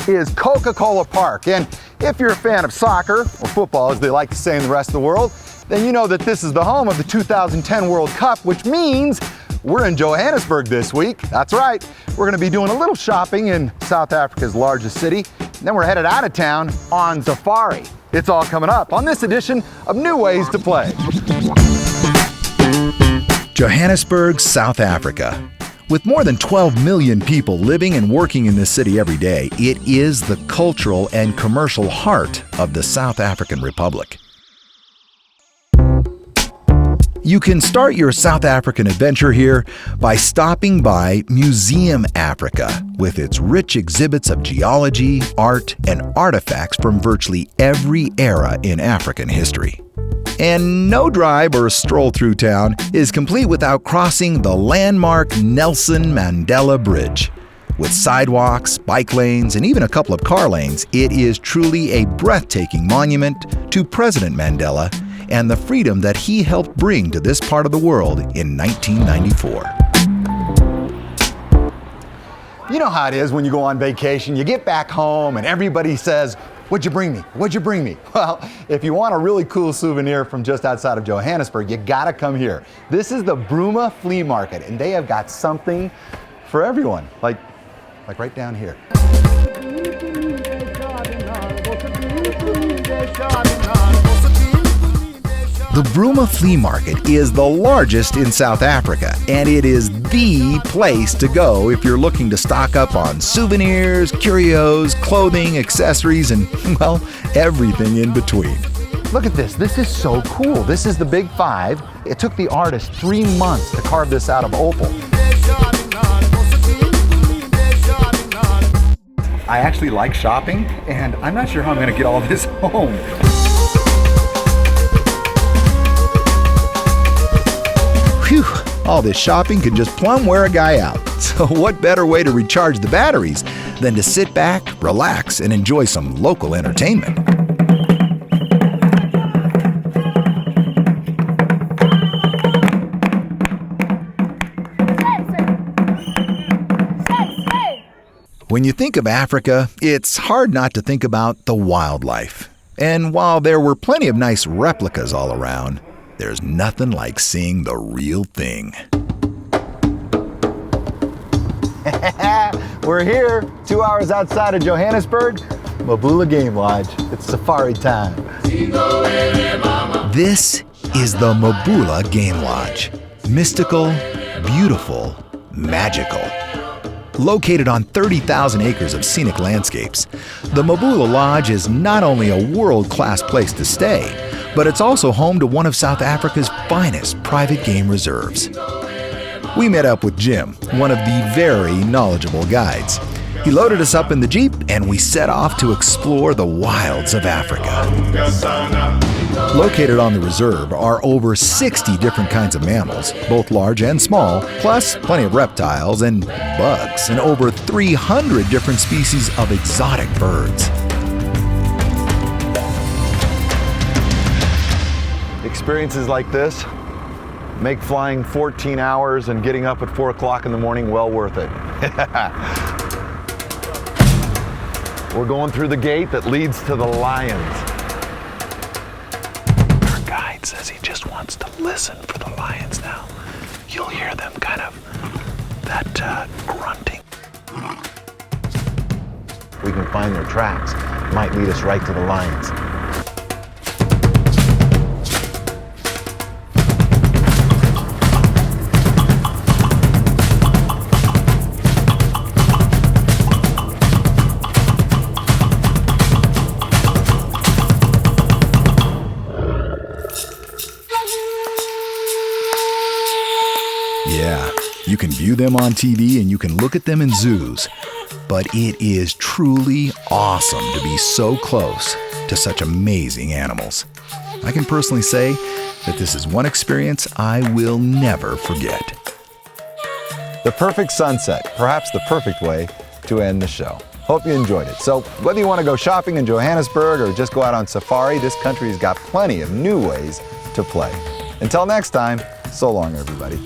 is Coca-Cola Park. And if you're a fan of soccer, or football as they like to say in the rest of the world, then you know that this is the home of the 2010 World Cup, which means we're in Johannesburg this week. That's right. We're going to be doing a little shopping in South Africa's largest city. Then we're headed out of town on safari. It's all coming up on this edition of New Ways to Play. Johannesburg, South Africa. With more than 12 million people living and working in this city every day, it is the cultural and commercial heart of the South African Republic. You can start your South African adventure here by stopping by Museum Africa with its rich exhibits of geology, art, and artifacts from virtually every era in African history. And no drive or stroll through town is complete without crossing the landmark Nelson Mandela Bridge. With sidewalks, bike lanes, and even a couple of car lanes, it is truly a breathtaking monument to President Mandela and the freedom that he helped bring to this part of the world in 1994. You know how it is when you go on vacation, you get back home and everybody says, "What'd you bring me? What'd you bring me?" Well, if you want a really cool souvenir from just outside of Johannesburg, you gotta come here. This is the Bruma Flea Market, and they have got something for everyone, like right down here. The Bruma Flea Market is the largest in South Africa, and it is the place to go if you're looking to stock up on souvenirs, curios, clothing, accessories, and, well, everything in between. Look at this. This is so cool. This is the Big Five. It took the artist 3 months to carve this out of opal. I actually like shopping, and I'm not sure how I'm going to get all this home. Phew, all this shopping can just plumb wear a guy out. So what better way to recharge the batteries than to sit back, relax, and enjoy some local entertainment? When you think of Africa, it's hard not to think about the wildlife. And while there were plenty of nice replicas all around, there's nothing like seeing the real thing. We're here, 2 hours outside of Johannesburg, Mabula Game Lodge. It's safari time. This is the Mabula Game Lodge. Mystical, beautiful, magical. Located on 30,000 acres of scenic landscapes, the Mabula Lodge is not only a world-class place to stay, but it's also home to one of South Africa's finest private game reserves. We met up with Jim, one of the very knowledgeable guides. He loaded us up in the Jeep and we set off to explore the wilds of Africa. Located on the reserve are over 60 different kinds of mammals, both large and small, plus plenty of reptiles and bugs, and over 300 different species of exotic birds. Experiences like this make flying 14 hours and getting up at 4 o'clock in the morning well worth it. We're going through the gate that leads to the lions. Our guide says he just wants to listen for the lions now. You'll hear them kind of, that grunting. We can find their tracks. Might lead us right to the lions. Yeah, you can view them on TV and you can look at them in zoos, but it is truly awesome to be so close to such amazing animals. I can personally say that this is one experience I will never forget. The perfect sunset, perhaps the perfect way to end the show. Hope you enjoyed it. So whether you want to go shopping in Johannesburg or just go out on safari, this country's got plenty of new ways to play. Until next time, so long everybody.